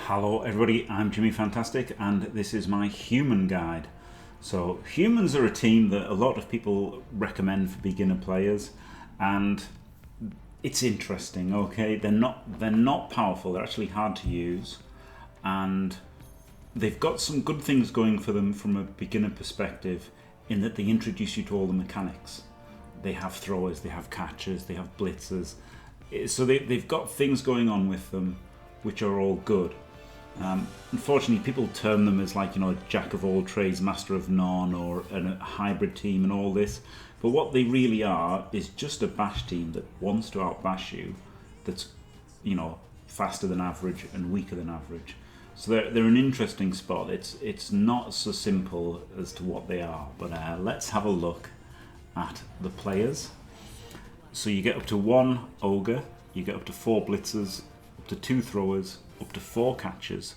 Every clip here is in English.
Hello everybody, I'm Jimmy Fantastic and this is my human guide. So humans are a team that a lot of people recommend for beginner players, and it's interesting, okay? They're not powerful, they're actually hard to use, and they've got some good things going for them from a beginner perspective in that they introduce you to all the mechanics. They have throwers, they have catchers, they have blitzers. So they've got things going on with them which are all good. Unfortunately, people term them as like, jack of all trades, master of none, or a hybrid team and all this. But what they really are is just a bash team that wants to outbash you, that's, faster than average and weaker than average. So they're an interesting spot. It's not so simple as to what they are, but let's have a look at the players. So you get up to 1 ogre, you get up to 4 blitzers, up to 2 throwers, up to 4 catchers,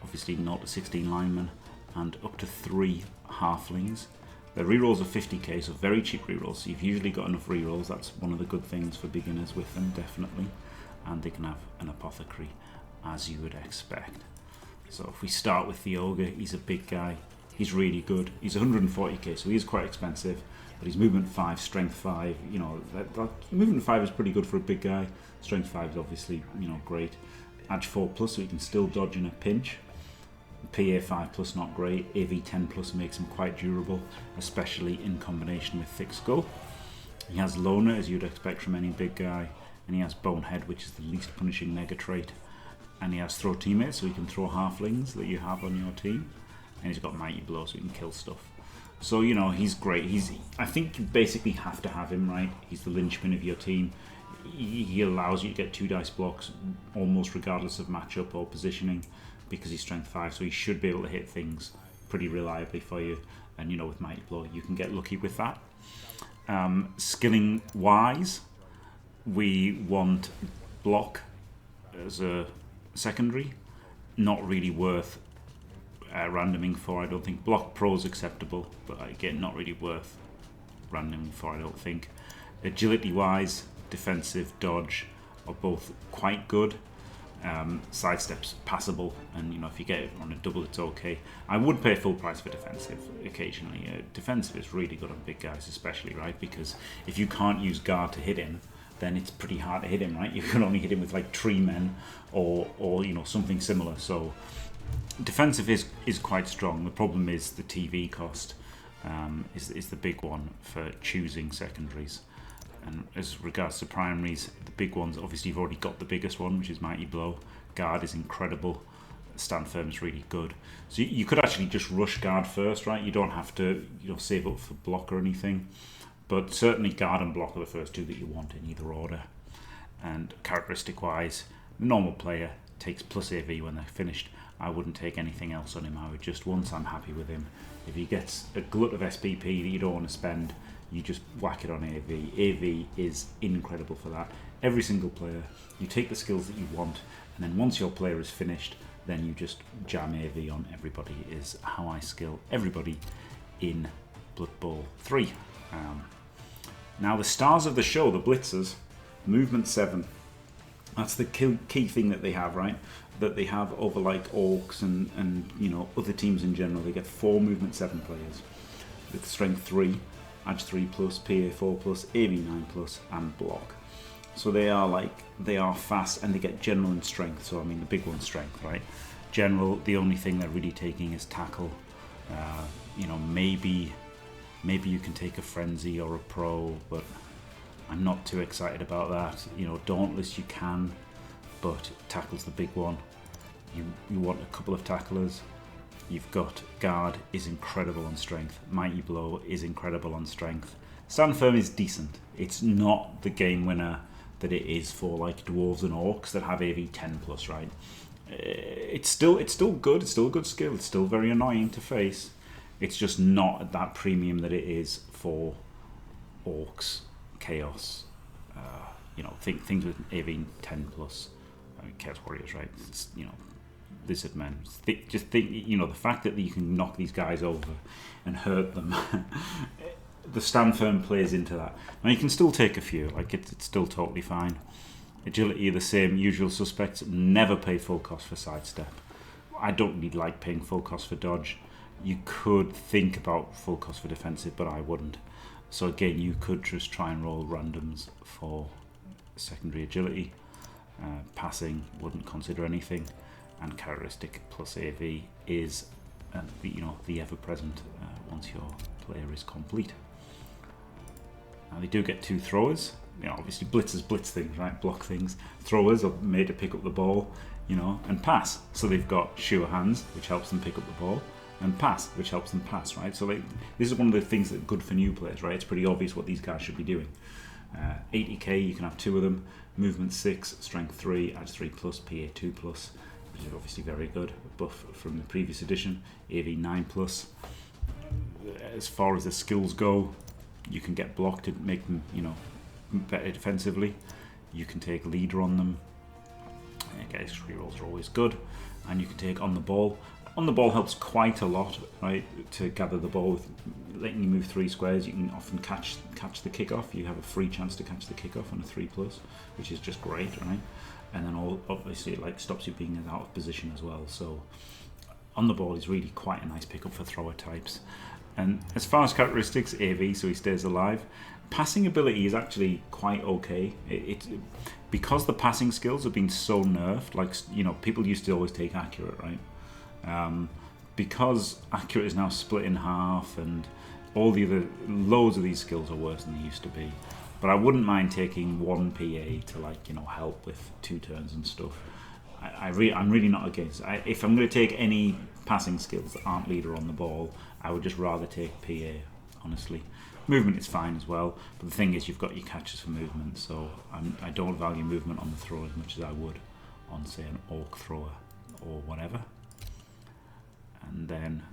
obviously 0 to 16 linemen, and up to 3 halflings. Their rerolls are 50k, so very cheap rerolls. So you've usually got enough rerolls. That's one of the good things for beginners with them, definitely. And they can have an apothecary, as you would expect. So if we start with the ogre, he's a big guy. He's really good. He's 140k, so he's quite expensive. But he's movement 5, strength 5. Movement 5 is pretty good for a big guy. Strength 5 is obviously, great. Edge 4 plus, so he can still dodge in a pinch. PA 5 plus not great. AV 10 plus makes him quite durable, especially in combination with thick skull. He has loner, as you'd expect from any big guy, and he has bonehead, which is the least punishing nega trait. And he has throw teammates, so he can throw halflings that you have on your team. And he's got mighty blow, so he can kill stuff. So he's great. I think you basically have to have him, right? He's the linchpin of your team. He allows you to get 2 dice blocks almost regardless of matchup or positioning, because he's strength 5, so he should be able to hit things pretty reliably for you. And with mighty blow you can get lucky with that. Skilling wise, we want block as a secondary, not really worth randoming for. I don't think block pro is acceptable, but again, not really worth randoming for, I don't think. Agility wise, defensive, dodge are both quite good. Sidesteps passable, and if you get it on a double, it's okay. I would pay full price for defensive occasionally. Defensive is really good on big guys, especially, right? Because if you can't use guard to hit him, then it's pretty hard to hit him, right? You can only hit him with like tree men or something similar. So defensive is quite strong. The problem is the TV cost is the big one for choosing secondaries. And as regards to primaries, the big ones, obviously you've already got the biggest one, which is Mighty Blow. Guard is incredible. Stand Firm is really good. So you could actually just rush Guard first, right? You don't have to save up for block or anything. But certainly Guard and Block are the first 2 that you want in either order. And characteristic-wise, normal player takes plus AV when they're finished. I wouldn't take anything else on him. I would just, once I'm happy with him, if he gets a glut of SPP that you don't want to spend, you just whack it on AV. AV is incredible for that. Every single player, you take the skills that you want, and then once your player is finished, then you just jam AV on everybody, is how I skill everybody in Blood Bowl 3. Now the stars of the show, the blitzers, movement 7. That's the key thing that they have, right? That they have over like orcs and other teams in general. They get 4 movement 7 players with strength 3, edge 3 plus, PA 4 plus, AV 9 plus, and block. So they are fast, and they get general and strength. So the big one's strength, right? General, the only thing they're really taking is tackle. Maybe you can take a frenzy or a pro, but I'm not too excited about that. Dauntless you can, but tackle's the big one. You want a couple of tacklers. You've got Guard is incredible on strength. Mighty Blow is incredible on strength. Stand Firm is decent. It's not the game winner that it is for like dwarves and orcs that have AV 10 plus, right? It's still good. It's still a good skill. It's still very annoying to face. It's just not at that premium that it is for orcs, chaos. Things with AV 10 plus. Chaos warriors, right? It's, lizard men. Just think, the fact that you can knock these guys over and hurt them. The Stand Firm plays into that. Now you can still take a few, like it's still totally fine. Agility are the same, usual suspects. Never pay full cost for sidestep. I don't really like paying full cost for dodge. You could think about full cost for defensive, but I wouldn't. So again, you could just try and roll randoms for secondary agility. Passing, wouldn't consider anything, and characteristic plus AV is the ever-present once your player is complete. Now they do get 2 throwers. Obviously blitzers blitz things, right? Block things. Throwers are made to pick up the ball, and pass. So they've got sure hands, which helps them pick up the ball, and pass, which helps them pass, right? So this is one of the things that are good for new players, right? It's pretty obvious what these guys should be doing. 80k, you can have 2 of them. Movement 6, strength 3, adds 3+, PA 2+, which is obviously very good. Buff from the previous edition. AV 9+. As far as the skills go, you can get blocked to make them, better defensively. You can take leader on them. Guys, rerolls are always good. And you can take on the ball. On the ball helps quite a lot, right? To gather the ball, with letting you move 3 squares, you can often catch the kickoff. You have a free chance to catch the kickoff on a 3+, which is just great, right? And then obviously it stops you being out of position as well. So on the ball is really quite a nice pickup for thrower types. And as far as characteristics, AV, so he stays alive. Passing ability is actually quite okay. Because the passing skills have been so nerfed. People used to always take accurate, right? Because accurate is now split in half, and all the other loads of these skills are worse than they used to be. But I wouldn't mind taking 1 PA to help with 2 turns and stuff. I'm really not against. If I'm going to take any passing skills that aren't leader on the ball, I would just rather take PA, honestly. Movement is fine as well, but the thing is you've got your catches for movement, so I don't value movement on the throw as much as I would on, say, an orc thrower or whatever. And then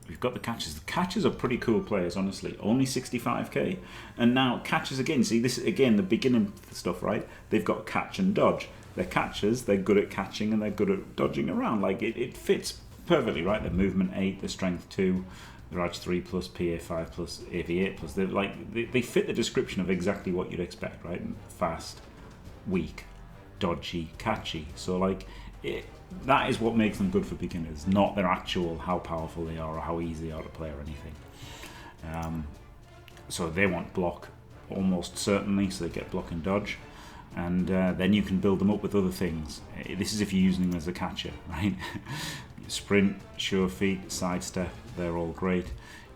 we've got the catches. The catches are pretty cool players, honestly. Only 65k. And now catches again. See, this is again the beginning stuff, right? They've got catch and dodge. They're catchers. They're good at catching and they're good at dodging around. It fits perfectly, right? Their movement 8, their strength 2, their edge 3+, PA 5+, AV 8+. They fit the description of exactly what you'd expect, right? Fast, weak, dodgy, catchy. So that is what makes them good for beginners, not their actual how powerful they are or how easy they are to play or anything. So they want block almost certainly, so they get block and dodge, and then you can build them up with other things. This is if you're using them as a catcher, right? Sprint, sure feet, sidestep, they're all great.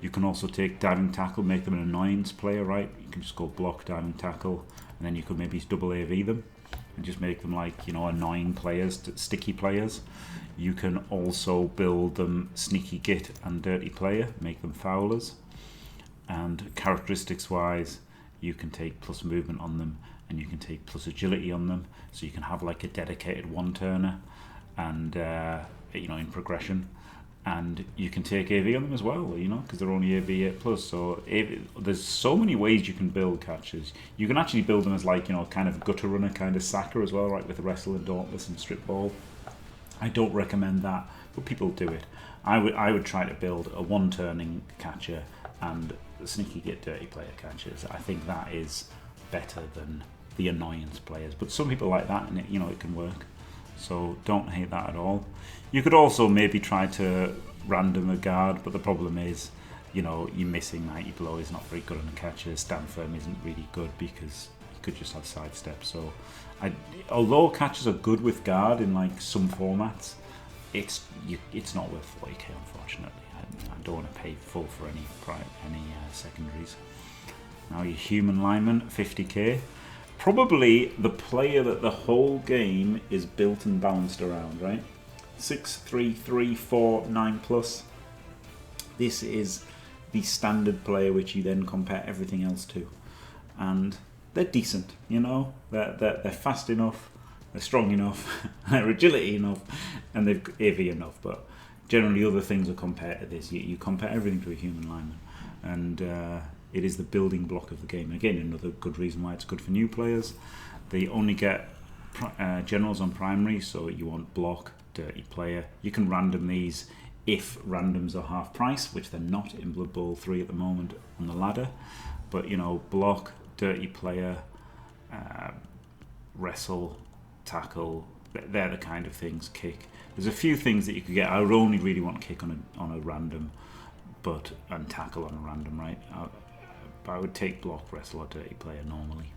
You can also take diving tackle, make them an annoyance player, right? You can just go block, diving tackle, and then you could maybe double AV them and just make them annoying players, sticky players. You can also build them sneaky git and dirty player, make them foulers. And characteristics wise, you can take plus movement on them, and you can take plus agility on them, so you can have a dedicated one-turner and in progression. And you can take AV on them as well, because they're only AV 8+. So there's so many ways you can build catches. You can actually build them as kind of gutter runner, kind of sacker as well, right, with the wrestle and dauntless and strip ball. I don't recommend that, but people do it. I would try to build a one-turning catcher and sneaky get dirty player catchers. I think that is better than the annoyance players. But some people like that, and it can work. So don't hate that at all. You could also maybe try to random a guard, but the problem is, you're missing 90 blow. Is not very good on the catcher. Stand firm isn't really good because you could just have sidestep. So, although catchers are good with guard in some formats, it's not worth 40k, unfortunately. I don't want to pay full for any secondaries. Now your human lineman, 50k. Probably the player that the whole game is built and balanced around, right? 6, 3, 3, 4, 9+. This is the standard player which you then compare everything else to. And they're decent, They're fast enough, they're strong enough, they're agility enough, and they've AV enough. But generally other things are compared to this. You compare everything to a human lineman. And it is the building block of the game. Again, another good reason why it's good for new players. They only get generals on primary, so you want block, dirty player. You can random these if randoms are half price, which they're not in Blood Bowl 3 at the moment on the ladder. But block, dirty player, wrestle, tackle. They're the kind of things. Kick. There's a few things that you could get. I would only really want kick on a random, and tackle on a random, right? But I would take block, wrestle, or dirty player normally.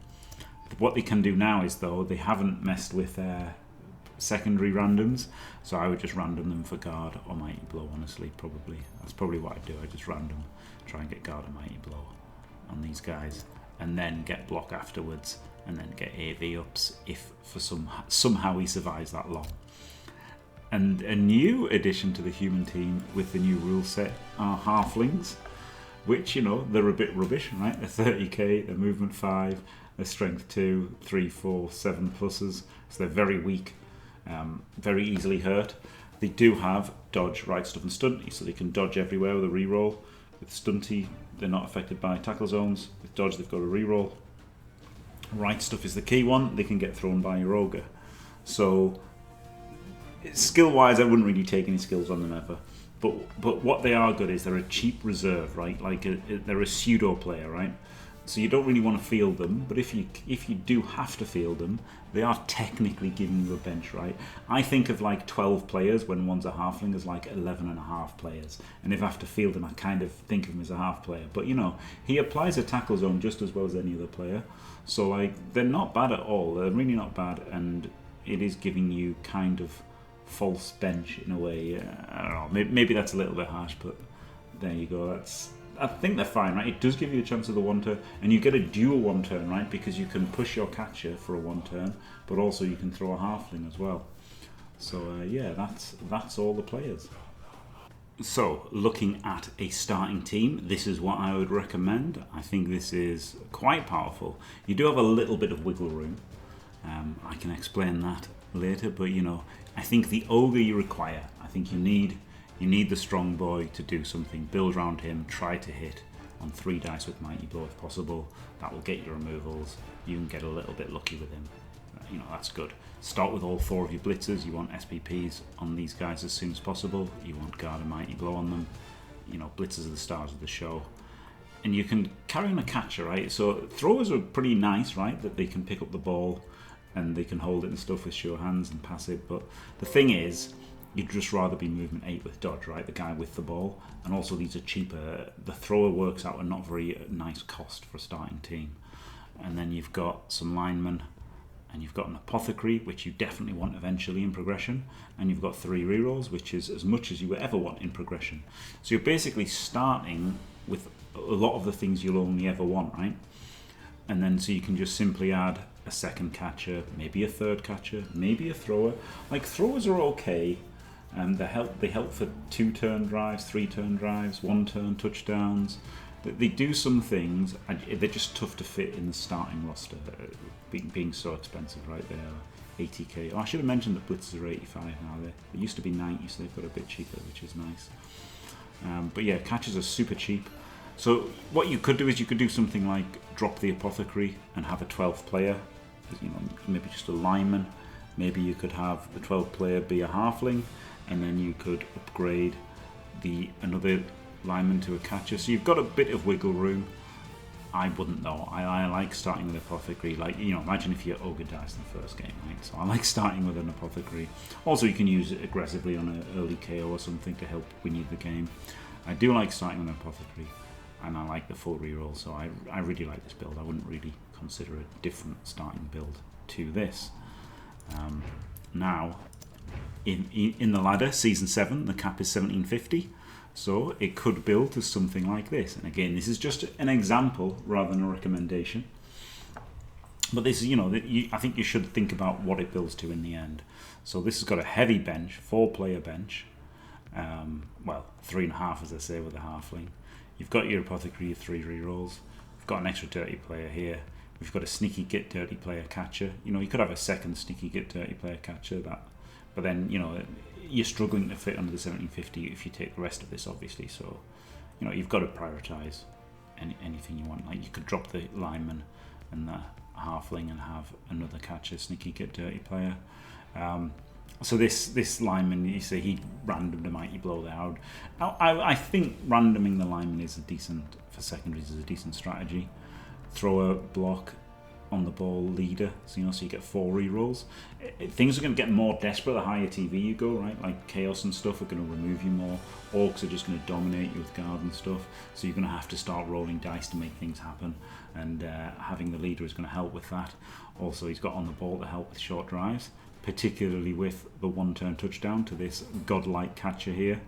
What they can do now is, though, they haven't messed with their secondary randoms, so I would just random them for guard or mighty blow. Honestly, probably that's probably what I'd do. I just random, try and get guard or mighty blow on these guys, and then get block afterwards, and then get AV ups if for somehow he survives that long. And a new addition to the human team with the new rule set are halflings, which, they're a bit rubbish, right? They're 30k, they're movement 5, they're strength 2, 3, 4, 7 pluses, so they're very weak, very easily hurt. They do have dodge, right stuff, and stunty, so they can dodge everywhere with a reroll. With stunty, they're not affected by tackle zones. With dodge, they've got a reroll. Right stuff is the key one. They can get thrown by your ogre. So, skill-wise, I wouldn't really take any skills on them ever. But what they are good is they're a cheap reserve, right? Like they're a pseudo player, right? So you don't really want to field them, but if you do have to field them, they are technically giving you a bench, right? I think of like 12 players when one's a halfling as like 11 and a half players. And if I have to field them, I kind of think of him as a half player. But he applies a tackle zone just as well as any other player. So like, they're not bad at all. They're really not bad, and it is giving you kind of false bench in a way. I don't know, maybe that's a little bit harsh, but there you go. I think they're fine, right? It does give you a chance of the 1 turn, and you get a dual 1 turn, right? Because you can push your catcher for a 1 turn, but also you can throw a halfling as well. So yeah, that's all the players. So looking at a starting team, this is what I would recommend. I think this is quite powerful. You do have a little bit of wiggle room. I can explain that later, but I think the ogre you require. I think you need the strong boy to do something. Build around him. Try to hit on 3 dice with mighty blow if possible. That will get your removals. You can get a little bit lucky with him. That's good. Start with all 4 of your blitzers. You want SPPs on these guys as soon as possible. You want guard and mighty blow on them. Blitzers are the stars of the show. And you can carry on a catcher, right? So throwers are pretty nice, right? That they can pick up the ball and they can hold it and stuff with sure hands and pass it. But the thing is, you'd just rather be movement 8 with dodge, right? The guy with the ball. And also these are cheaper. The thrower works out a not very nice cost for a starting team. And then you've got some linemen, and you've got an apothecary, which you definitely want eventually in progression. And you've got 3 rerolls, which is as much as you would ever want in progression. So you're basically starting with a lot of the things you'll only ever want, right? And then so you can just simply add a second catcher, maybe a third catcher, maybe a thrower. Like, throwers are okay. They help for 2-turn drives, 3-turn drives, 1-turn touchdowns. They do some things, and they're just tough to fit in the starting roster, being so expensive, right? They're 80k. Oh, I should have mentioned that blitzers are 85 now. They used to be 90, so they've got a bit cheaper, which is nice. But yeah, catchers are super cheap. So what you could do is you could do something like drop the apothecary and have a 12th player, maybe just a lineman. Maybe you could have the 12th player be a halfling, and then you could upgrade another lineman to a catcher. So you've got a bit of wiggle room. I wouldn't though. I like starting with apothecary. Like, imagine if you ogre dice in the first game, right? So I like starting with an apothecary. Also, you can use it aggressively on an early KO or something to help win you the game. I do like starting with an apothecary, and I like the full reroll. So I really like this build. I wouldn't really consider a different starting build to this. Now, in the ladder, Season 7, the cap is 1750, so it could build to something like this. And again, this is just an example rather than a recommendation. But this is, I think you should think about what it builds to in the end. So this has got a heavy bench, 4-player bench. 3.5 as I say with a halfling. You've got your apothecary, your 3 rerolls. You've got an extra dirty player here. We've got a sneaky get dirty player catcher. You could have a second sneaky get dirty player catcher, but then you're struggling to fit under the 1750 if you take the rest of this, obviously. So you've got to prioritize anything you want. Like, you could drop the lineman and the halfling and have another catcher, sneaky get dirty player. So this lineman, you say he randomed a mighty blow there. I think randoming the lineman is for secondaries is a decent strategy. Thrower, block, on the ball leader, so you get 4 rerolls. Things are going to get more desperate the higher TV you go, right? Like Chaos and stuff are going to remove you more. Orcs are just going to dominate you with guard and stuff, so you're going to have to start rolling dice to make things happen, and having the leader is going to help with that. Also, he's got on the ball to help with short drives, particularly with the 1-turn touchdown to this godlike catcher here.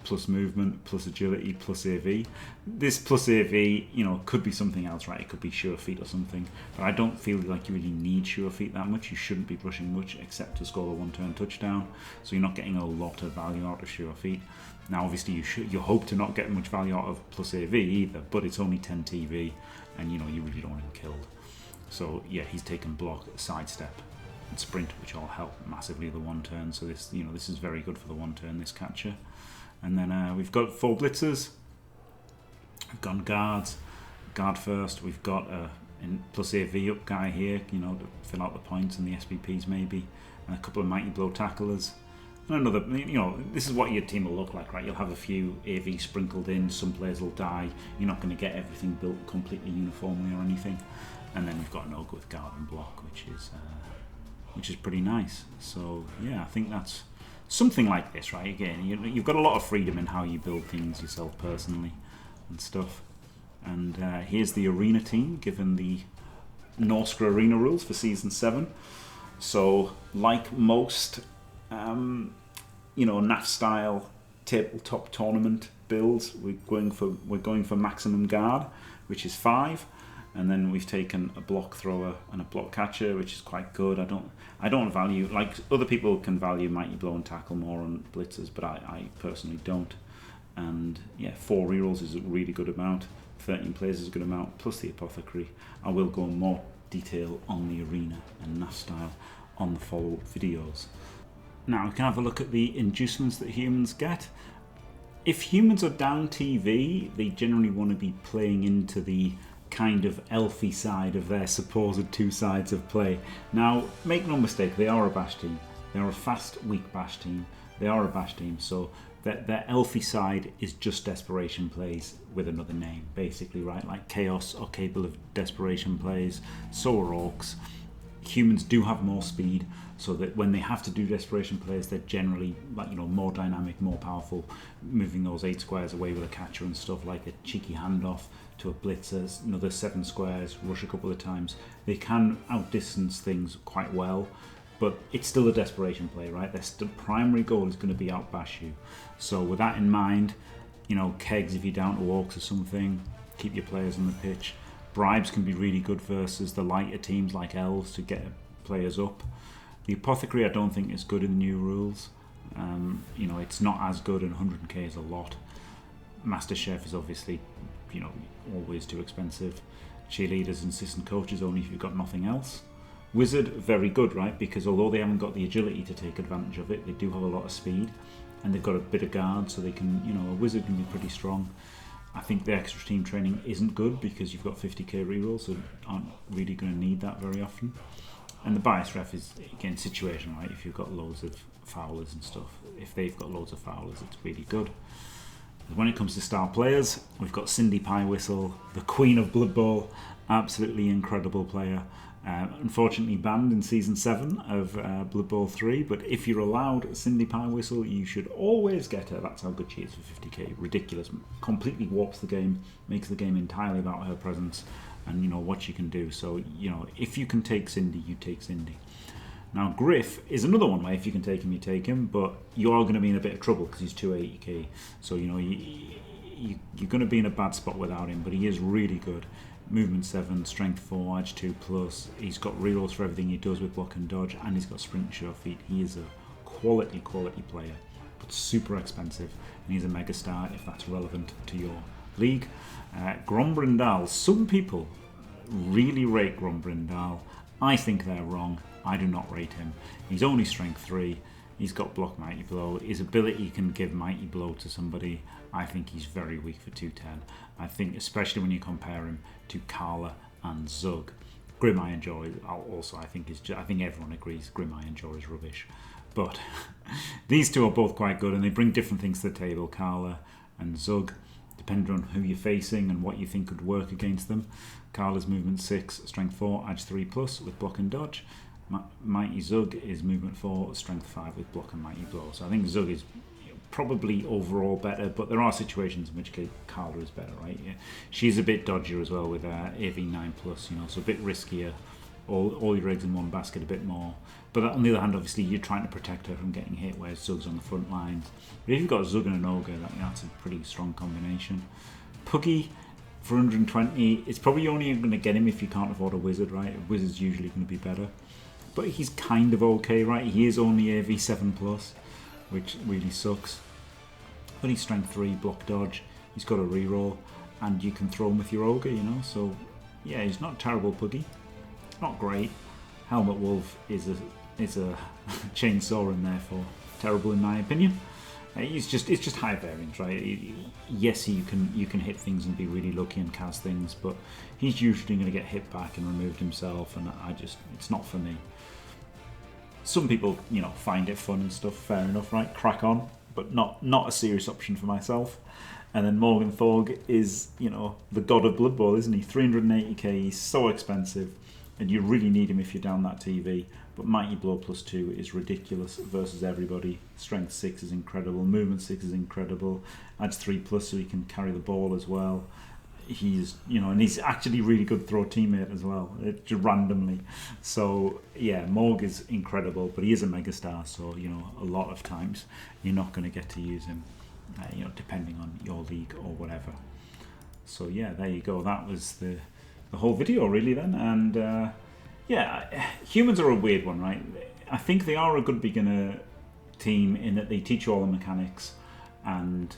Plus movement, plus agility, plus AV. This plus AV, could be something else, right? It could be sure feet or something. But I don't feel like you really need sure feet that much. You shouldn't be brushing much except to score a 1-turn touchdown. So you're not getting a lot of value out of sure feet. Now, obviously, you hope to not get much value out of plus AV either, but it's only 10 TV, and you really don't want him killed. So yeah, he's taken block, sidestep, and sprint, which all help massively the 1-turn. So this is very good for the 1-turn. This catcher. And then we've got 4 blitzers. We've gone guards. Guard first. We've got a plus AV up guy here, to fill out the points and the SPPs maybe. And a couple of mighty blow tacklers. And another, this is what your team will look like, right? You'll have a few AV sprinkled in. Some players will die. You're not going to get everything built completely uniformly or anything. And then we've got an ogre with guard and block, which is pretty nice. So yeah, I think that's something like this, right? Again, you've got a lot of freedom in how you build things yourself personally and stuff. And here's the arena team, given the Norska arena rules for Season 7. So, like most, NAF-style tabletop tournament builds, we're going for maximum guard, which is 5. And then we've taken a block thrower and a block catcher, which is quite good. I don't value, like other people can value mighty blow and tackle more on blitzers, but I personally don't. And yeah, 4 rerolls is a really good amount. 13 players is a good amount, plus the apothecary. I will go in more detail on the arena and NAF style on the follow-up videos. Now we can have a look at the inducements that humans get. If humans are down TV, they generally want to be playing into the kind of elfy side of their supposed 2 sides of play. Now, make no mistake, they are a bash team. They are a fast, weak bash team. They are a bash team, so their elfy side is just desperation plays with another name, basically, right? Like Chaos are capable of desperation plays, so are Orcs. Humans do have more speed, so that when they have to do desperation plays, they're generally more dynamic, more powerful, moving those 8 squares away with a catcher and stuff, like a cheeky handoff to a blitzer, another 7 squares, rush a couple of times. They can outdistance things quite well, but it's still a desperation play, right? Their primary goal is going to be outbash you. So with that in mind, kegs if you're down to Orcs or something, keep your players on the pitch. Bribes can be really good versus the lighter teams like Elves to get players up. The Apothecary I don't think is good in the new rules. It's not as good, and 100k is a lot. Master Chef is obviously, always too expensive. Cheerleaders and assistant coaches only if you've got nothing else. Wizard, very good, right? Because although they haven't got the agility to take advantage of it, they do have a lot of speed, and they've got a bit of guard, so they can, a wizard can be pretty strong. I think the extra team training isn't good because you've got 50k rerolls, so aren't really going to need that very often. And the bias ref is, again, situation, right? If you've got loads of foulers and stuff, if they've got loads of foulers, it's really good. When it comes to star players, we've got Cindy Pie Whistle, the queen of Blood Bowl, absolutely incredible player. Unfortunately banned in Season 7 of Blood Bowl 3, but if you're allowed Cindy Pie Whistle, you should always get her. That's how good she is for 50k. Ridiculous. Completely warps the game, makes the game entirely about her presence and what she can do. So, if you can take Cindy, you take Cindy. Now, Griff is another one where if you can take him, you take him, but you are going to be in a bit of trouble because he's 280k. So, you're going to be in a bad spot without him, but he is really good. Movement 7, strength 4, edge 2+. He's got rerolls for everything he does with block and dodge, and he's got sprint and sure feet. He is a quality player, but super expensive, and he's a megastar if that's relevant to your league. Grombrindal. Some people really rate Grombrindal. I think they're wrong. I do not rate him. He's only strength 3. He's got block mighty blow. His ability can give mighty blow to somebody. I think he's very weak for 210. I think, especially when you compare him to Carla and Zug. Grim Iron Jaw also, I think everyone agrees Grim Iron Jaw is rubbish. But these two are both quite good, and they bring different things to the table, Carla and Zug. The depending on who you're facing and what you think could work against them. Carl is movement 6, strength 4, edge 3+ with block and dodge. Mighty Zug is movement 4, strength 5 with block and mighty blow. So I think Zug is probably overall better, but there are situations in which Carla is better, right? Yeah. She's a bit dodgier as well with AV 9+, so a bit riskier. All your eggs in one basket a bit more. But on the other hand, obviously, you're trying to protect her from getting hit, whereas Zug's on the front lines. But if you've got Zug and an Ogre, that's a pretty strong combination. Puggy for 120, it's probably only going to get him if you can't afford a Wizard, right? A Wizard's usually going to be better. But he's kind of okay, right? He is only AV 7+, which really sucks. But he's strength 3, block dodge. He's got a reroll, and you can throw him with your Ogre, So, yeah, he's not a terrible Puggy. Not great. Helmet Wolf is a chainsaw and therefore terrible in my opinion. It's just high variance, right? Yes, you can hit things and be really lucky and cast things, but he's usually going to get hit back and removed himself, and it's not for me. Some people, find it fun and stuff. Fair enough, right? Crack on, but not a serious option for myself. And then Morgan Thorg is, the god of Blood Bowl, isn't he? 380k. He's so expensive. And you really need him if you're down that TV. But Mighty Blow +2 is ridiculous versus everybody. Strength 6 is incredible. Movement 6 is incredible. Adds 3+ so he can carry the ball as well. He's, and he's actually really good throw teammate as well, just randomly. So, yeah, Morg is incredible, but he is a megastar. So, a lot of times you're not going to get to use him, depending on your league or whatever. So, yeah, there you go. That was the whole video really then, and humans are a weird one, right? I think they are a good beginner team in that they teach you all the mechanics and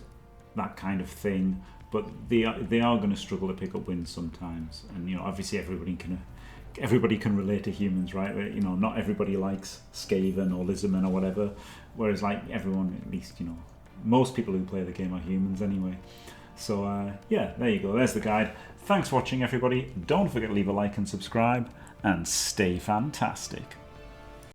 that kind of thing, but they are going to struggle to pick up wins sometimes, and obviously everybody can relate to humans, right? Not everybody likes Skaven or Lizardmen or whatever, whereas like everyone, at least most people who play the game are humans anyway. So there you go, there's the guide. Thanks for watching, everybody. Don't forget to leave a like and subscribe, and stay fantastic.